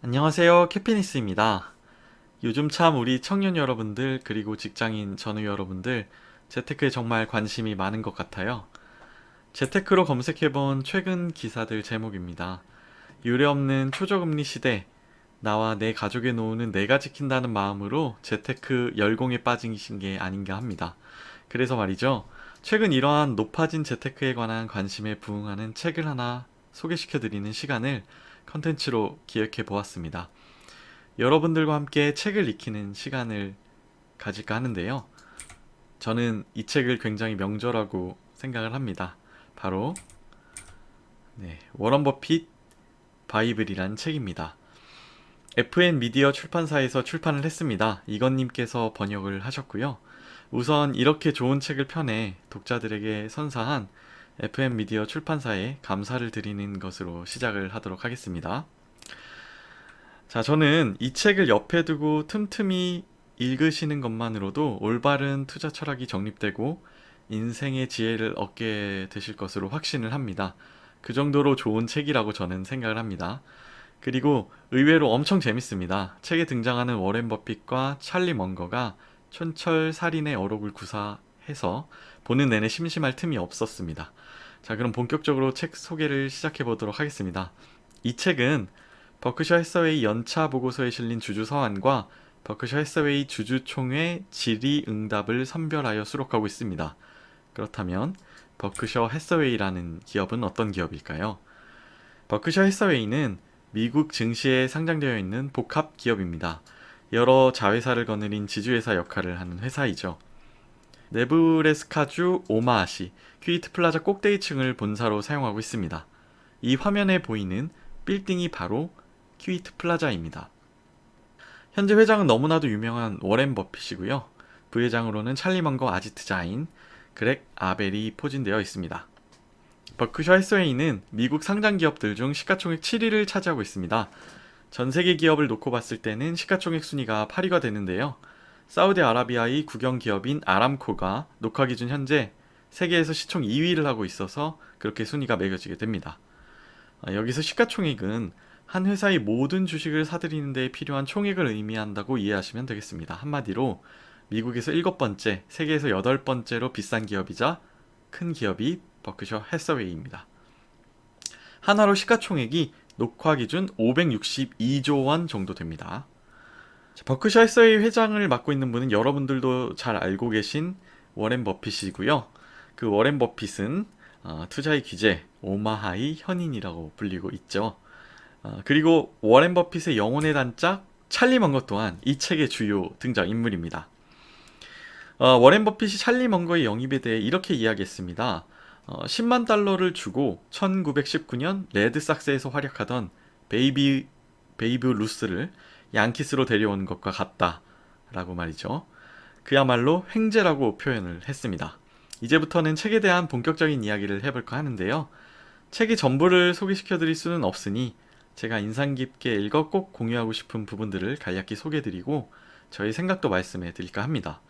안녕하세요. 캐피니스입니다. 요즘 참 우리 청년 여러분들 그리고 직장인 전우 여러분들 재테크에 정말 관심이 많은 것 같아요. 재테크로 검색해본 최근 기사들 제목입니다. 유례없는 초저금리 시대, 나와 내 가족의 노후는 내가 지킨다는 마음으로 재테크 열공에 빠지신 게 아닌가 합니다. 그래서 말이죠. 최근 이러한 높아진 재테크에 관한 관심에 부응하는 책을 하나 소개시켜드리는 시간을 컨텐츠로 기획해 보았습니다. 여러분들과 함께 책을 익히는 시간을 가질까 하는데요. 저는 이 책을 굉장히 명저라고 생각을 합니다. 바로 워런 버핏 바이블이란 책입니다. FN 미디어 출판사에서 출판을 했습니다. 이건님께서 번역을 하셨고요. 우선 이렇게 좋은 책을 펴내 독자들에게 선사한 FN 미디어 출판사에 감사를 드리는 것으로 시작을 하도록 하겠습니다. 자, 저는 이 책을 옆에 두고 틈틈이 읽으시는 것만으로도 올바른 투자 철학이 정립되고 인생의 지혜를 얻게 되실 것으로 확신을 합니다. 그 정도로 좋은 책이라고 저는 생각을 합니다. 그리고 의외로 엄청 재밌습니다. 책에 등장하는 워렌 버핏과 찰리 먼거가 촌철살인의 어록을 구사해서 보는 내내 심심할 틈이 없었습니다. 자, 그럼 본격적으로 책 소개를 시작해 보도록 하겠습니다. 이 책은 버크셔 해서웨이 연차 보고서에 실린 주주 서한과 버크셔 해서웨이 주주총회 질의응답을 선별하여 수록하고 있습니다. 그렇다면 버크셔 해서웨이라는 기업은 어떤 기업일까요? 버크셔 해서웨이는 미국 증시에 상장되어 있는 복합 기업입니다. 여러 자회사를 거느린 지주회사 역할을 하는 회사이죠. 네브래스카주 오마하시 퀴트 플라자 꼭대기층을 본사로 사용하고 있습니다. 이 화면에 보이는 빌딩이 바로 퀴트 플라자입니다. 현재 회장은 너무나도 유명한 워렌 버핏이고요. 부회장으로는 찰리 먼거 아지트 자인, 그렉 아벨이 포진되어 있습니다. 버크셔 해서웨이는 미국 상장 기업들 중 시가총액 7위를 차지하고 있습니다. 전 세계 기업을 놓고 봤을 때는 시가총액 순위가 8위가 되는데요. 사우디아라비아의 국영 기업인 아람코가 녹화 기준 현재 세계에서 시총 2위를 하고 있어서 그렇게 순위가 매겨지게 됩니다. 여기서 시가총액은 한 회사의 모든 주식을 사들이는 데 필요한 총액을 의미한다고 이해하시면 되겠습니다. 한마디로 미국에서 7번째, 세계에서 8번째로 비싼 기업이자 큰 기업이 버크셔 해서웨이입니다. 하나로 시가총액이 녹화 기준 562조 원 정도 됩니다. 버크셔 해서웨이 회장을 맡고 있는 분은 여러분들도 잘 알고 계신 워렌 버핏이고요. 그 워렌 버핏은 투자의 귀재 오마하의 현인이라고 불리고 있죠. 그리고 워렌 버핏의 영혼의 단짝 찰리 먼거 또한 이 책의 주요 등장인물입니다. 워렌 버핏이 찰리 먼거의 영입에 대해 이렇게 이야기했습니다. 10만 달러를 주고 1919년 레드삭스에서 활약하던 베이브 루스를 양키스로 데려온 것과 같다라고 말이죠. 그야말로 횡재라고 표현을 했습니다. 이제부터는 책에 대한 본격적인 이야기를 해볼까 하는데요. 책의 전부를 소개시켜드릴 수는 없으니 제가 인상 깊게 읽어 꼭 공유하고 싶은 부분들을 간략히 소개해드리고 저의 생각도 말씀해 드릴까 합니다.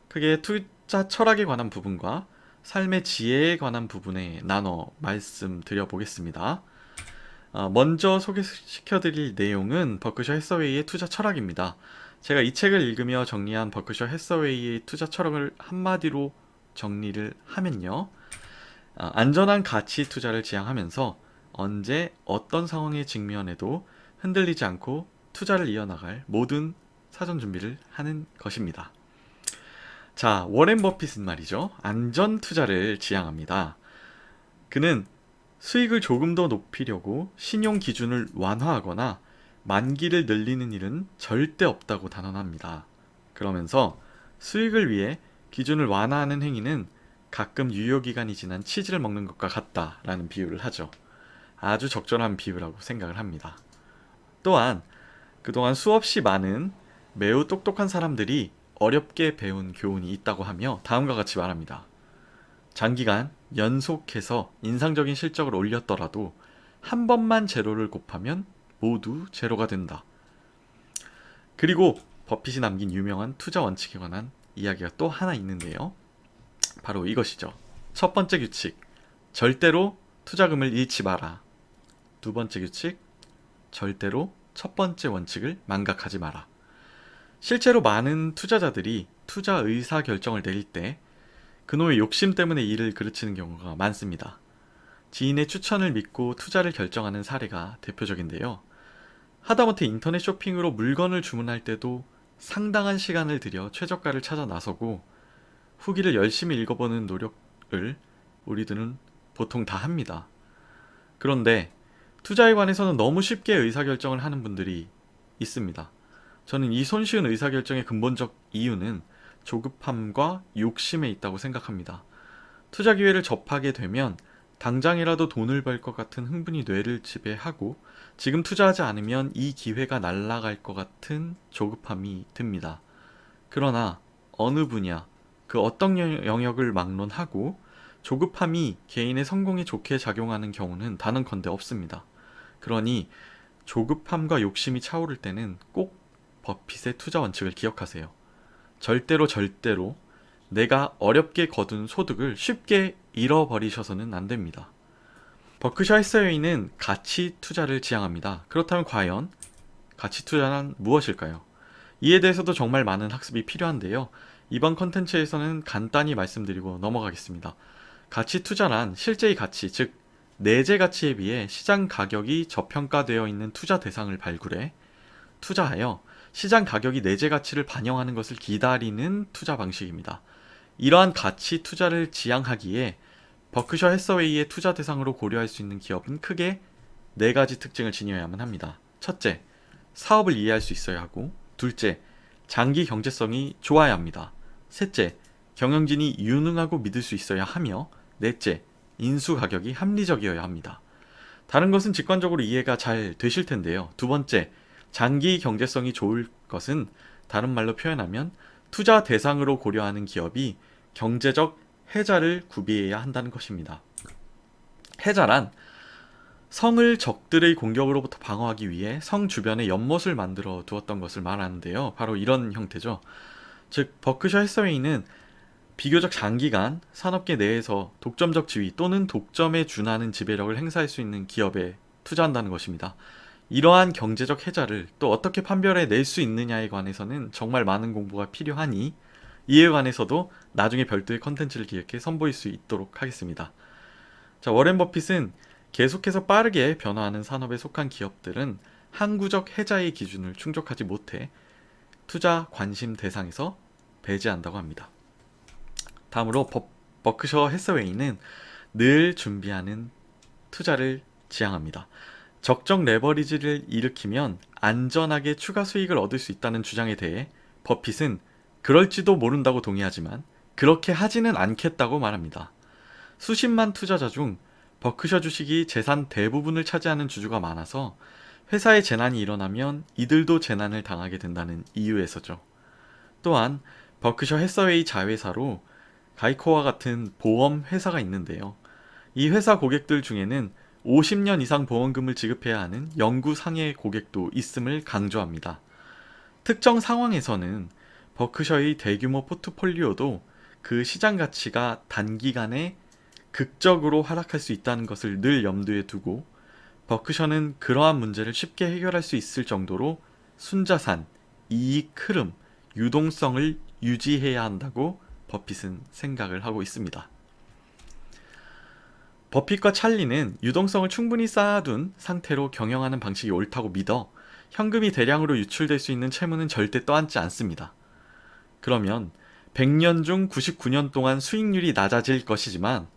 크게 투자 철학에 관한 부분과 삶의 지혜에 관한 부분에 나눠 말씀드려 보겠습니다. 먼저 소개시켜드릴 내용은 버크셔 해서웨이의 투자 철학입니다. 제가 이 책을 읽으며 정리한 버크셔 해서웨이의 투자 철학을 한마디로 정리를 하면요. 안전한 가치 투자를 지향하면서 언제 어떤 상황에 직면해도 흔들리지 않고 투자를 이어나갈 모든 사전 준비를 하는 것입니다. 자, 워렌 버핏은 말이죠. 안전 투자를 지향합니다. 그는 수익을 조금 더 높이려고 신용 기준을 완화하거나 만기를 늘리는 일은 절대 없다고 단언합니다. 그러면서 수익을 위해 기준을 완화하는 행위는 가끔 유효기간이 지난 치즈를 먹는 것과 같다라는 비유를 하죠. 아주 적절한 비유라고 생각을 합니다. 또한 그동안 수없이 많은 매우 똑똑한 사람들이 어렵게 배운 교훈이 있다고 하며 다음과 같이 말합니다. 장기간 연속해서 인상적인 실적을 올렸더라도 한 번만 제로를 곱하면 모두 제로가 된다. 그리고 버핏이 남긴 유명한 투자 원칙에 관한 이야기가 또 하나 있는데요. 바로 이것이죠. 첫 번째 규칙, 절대로 투자금을 잃지 마라. 두 번째 규칙, 절대로 첫 번째 원칙을 망각하지 마라. 실제로 많은 투자자들이 투자 의사 결정을 내릴 때 그놈의 욕심 때문에 일을 그르치는 경우가 많습니다. 지인의 추천을 믿고 투자를 결정하는 사례가 대표적인데요. 하다못해 인터넷 쇼핑으로 물건을 주문할 때도 상당한 시간을 들여 최저가를 찾아 나서고 후기를 열심히 읽어보는 노력을 우리들은 보통 다 합니다. 그런데 투자에 관해서는 너무 쉽게 의사결정을 하는 분들이 있습니다. 저는 이 손쉬운 의사결정의 근본적 이유는 조급함과 욕심에 있다고 생각합니다. 투자 기회를 접하게 되면 당장이라도 돈을 벌 것 같은 흥분이 뇌를 지배하고 지금 투자하지 않으면 이 기회가 날아갈 것 같은 조급함이 듭니다. 그러나 어느 분야, 그 어떤 영역을 막론하고 조급함이 개인의 성공에 좋게 작용하는 경우는 단언컨대 없습니다. 그러니 조급함과 욕심이 차오를 때는 꼭 버핏의 투자 원칙을 기억하세요. 절대로 내가 어렵게 거둔 소득을 쉽게 잃어버리셔서는 안 됩니다. 버크셔 해서웨이는 가치 투자를 지향합니다. 그렇다면 과연 가치 투자란 무엇일까요? 이에 대해서도 정말 많은 학습이 필요한데요. 이번 컨텐츠에서는 간단히 말씀드리고 넘어가겠습니다. 가치 투자란 실제의 가치, 즉 내재 가치에 비해 시장 가격이 저평가되어 있는 투자 대상을 발굴해 투자하여 시장 가격이 내재 가치를 반영하는 것을 기다리는 투자 방식입니다. 이러한 가치 투자를 지향하기에 버크셔 해서웨이의 투자 대상으로 고려할 수 있는 기업은 크게 4가지 특징을 지녀야만 합니다. 첫째, 사업을 이해할 수 있어야 하고, 둘째, 장기 경제성이 좋아야 합니다. 셋째, 경영진이 유능하고 믿을 수 있어야 하며, 넷째, 인수 가격이 합리적이어야 합니다. 다른 것은 직관적으로 이해가 잘 되실 텐데요. 두 번째, 장기 경제성이 좋을 것은 다른 말로 표현하면 투자 대상으로 고려하는 기업이 경제적 해자를 구비해야 한다는 것입니다. 해자란 성을 적들의 공격으로부터 방어하기 위해 성 주변에 연못을 만들어 두었던 것을 말하는데요. 바로 이런 형태죠. 즉 버크셔 해서웨이는 비교적 장기간 산업계 내에서 독점적 지위 또는 독점에 준하는 지배력을 행사할 수 있는 기업에 투자한다는 것입니다. 이러한 경제적 해자를 또 어떻게 판별해 낼 수 있느냐에 관해서는 정말 많은 공부가 필요하니 이에 관해서도 나중에 별도의 컨텐츠를 기획해 선보일 수 있도록 하겠습니다. 자, 워렌 버핏은 계속해서 빠르게 변화하는 산업에 속한 기업들은 항구적 해자의 기준을 충족하지 못해 투자 관심 대상에서 배제한다고 합니다. 다음으로 버크셔 해서웨이는 늘 준비하는 투자를 지향합니다. 적정 레버리지를 일으키면 안전하게 추가 수익을 얻을 수 있다는 주장에 대해 버핏은 그럴지도 모른다고 동의하지만 그렇게 하지는 않겠다고 말합니다. 수십만 투자자 중 버크셔 주식이 재산 대부분을 차지하는 주주가 많아서 회사에 재난이 일어나면 이들도 재난을 당하게 된다는 이유에서죠. 또한 버크셔 해서웨이 자회사로 가이코와 같은 보험 회사가 있는데요. 이 회사 고객들 중에는 50년 이상 보험금을 지급해야 하는 영구 상해 고객도 있음을 강조합니다. 특정 상황에서는 버크셔의 대규모 포트폴리오도 그 시장 가치가 단기간에 극적으로 하락할 수 있다는 것을 늘 염두에 두고 버크셔는 그러한 문제를 쉽게 해결할 수 있을 정도로 순자산, 이익 흐름, 유동성을 유지해야 한다고 버핏은 생각을 하고 있습니다. 버핏과 찰리는 유동성을 충분히 쌓아둔 상태로 경영하는 방식이 옳다고 믿어 현금이 대량으로 유출될 수 있는 채무는 절대 떠안지 않습니다. 그러면 100년 중 99년 동안 수익률이 낮아질 것이지만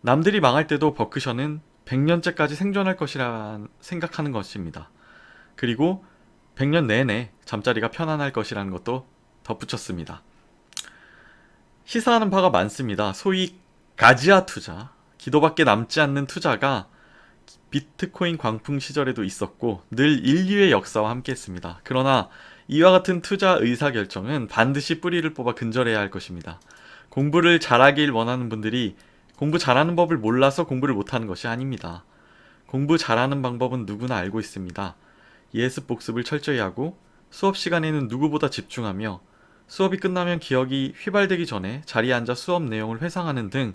남들이 망할 때도 버크셔는 100년째까지 생존할 것이라 생각하는 것입니다. 그리고 100년 내내 잠자리가 편안할 것이라는 것도 덧붙였습니다. 시사하는 바가 많습니다. 소위 가지아 투자, 기도밖에 남지 않는 투자가 비트코인 광풍 시절에도 있었고 늘 인류의 역사와 함께했습니다. 그러나 이와 같은 투자 의사결정은 반드시 뿌리를 뽑아 근절해야 할 것입니다. 공부를 잘하길 원하는 분들이 공부 잘하는 법을 몰라서 공부를 못하는 것이 아닙니다. 공부 잘하는 방법은 누구나 알고 있습니다. 예습 복습을 철저히 하고 수업 시간에는 누구보다 집중하며 수업이 끝나면 기억이 휘발되기 전에 자리에 앉아 수업 내용을 회상하는 등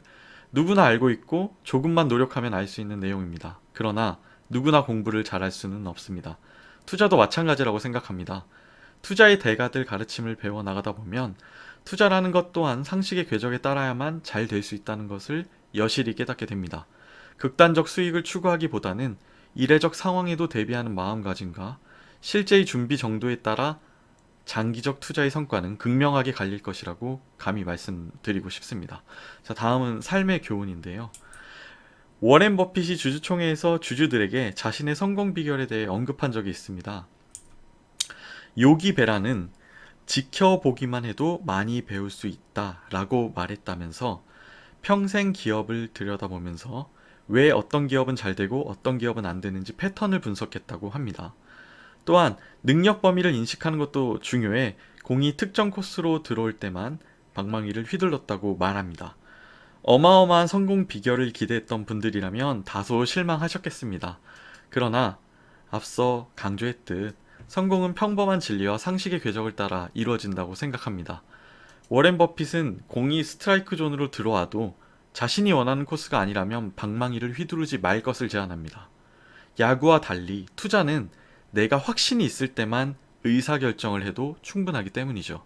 누구나 알고 있고 조금만 노력하면 알 수 있는 내용입니다. 그러나 누구나 공부를 잘할 수는 없습니다. 투자도 마찬가지라고 생각합니다. 투자의 대가들 가르침을 배워 나가다 보면 투자라는 것 또한 상식의 궤적에 따라야만 잘 될 수 있다는 것을 여실히 깨닫게 됩니다. 극단적 수익을 추구하기보다는 이례적 상황에도 대비하는 마음가짐과 실제의 준비 정도에 따라 장기적 투자의 성과는 극명하게 갈릴 것이라고 감히 말씀드리고 싶습니다. 자, 다음은 삶의 교훈인데요. 워렌 버핏이 주주총회에서 주주들에게 자신의 성공 비결에 대해 언급한 적이 있습니다. 요기 베라는 지켜보기만 해도 많이 배울 수 있다 라고 말했다면서 평생 기업을 들여다보면서 왜 어떤 기업은 잘 되고 어떤 기업은 안 되는지 패턴을 분석했다고 합니다. 또한 능력 범위를 인식하는 것도 중요해 공이 특정 코스로 들어올 때만 방망이를 휘둘렀다고 말합니다. 어마어마한 성공 비결을 기대했던 분들이라면 다소 실망하셨겠습니다. 그러나 앞서 강조했듯 성공은 평범한 진리와 상식의 궤적을 따라 이루어진다고 생각합니다. 워렌 버핏은 공이 스트라이크 존으로 들어와도 자신이 원하는 코스가 아니라면 방망이를 휘두르지 말 것을 제안합니다. 야구와 달리 투자는 내가 확신이 있을 때만 의사결정을 해도 충분하기 때문이죠.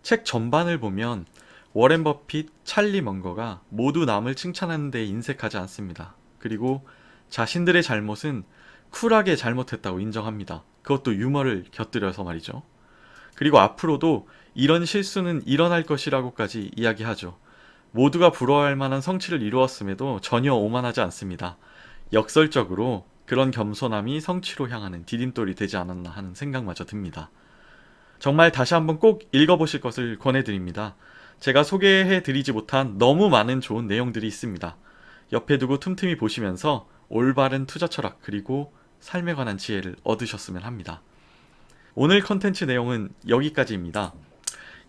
책 전반을 보면 워렌 버핏, 찰리 먼거가 모두 남을 칭찬하는 데 인색하지 않습니다. 그리고 자신들의 잘못은 쿨하게 잘못했다고 인정합니다. 그것도 유머를 곁들여서 말이죠. 그리고 앞으로도 이런 실수는 일어날 것이라고까지 이야기하죠. 모두가 부러워할 만한 성취를 이루었음에도 전혀 오만하지 않습니다. 역설적으로 그런 겸손함이 성취로 향하는 디딤돌이 되지 않았나 하는 생각마저 듭니다. 정말 다시 한번 꼭 읽어보실 것을 권해드립니다. 제가 소개해드리지 못한 너무 많은 좋은 내용들이 있습니다. 옆에 두고 틈틈이 보시면서 올바른 투자 철학 그리고 삶에 관한 지혜를 얻으셨으면 합니다. 오늘 컨텐츠 내용은 여기까지입니다.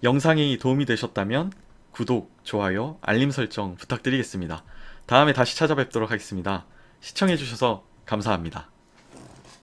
영상이 도움이 되셨다면 구독, 좋아요, 알림 설정 부탁드리겠습니다. 다음에 다시 찾아뵙도록 하겠습니다. 시청해주셔서 감사합니다.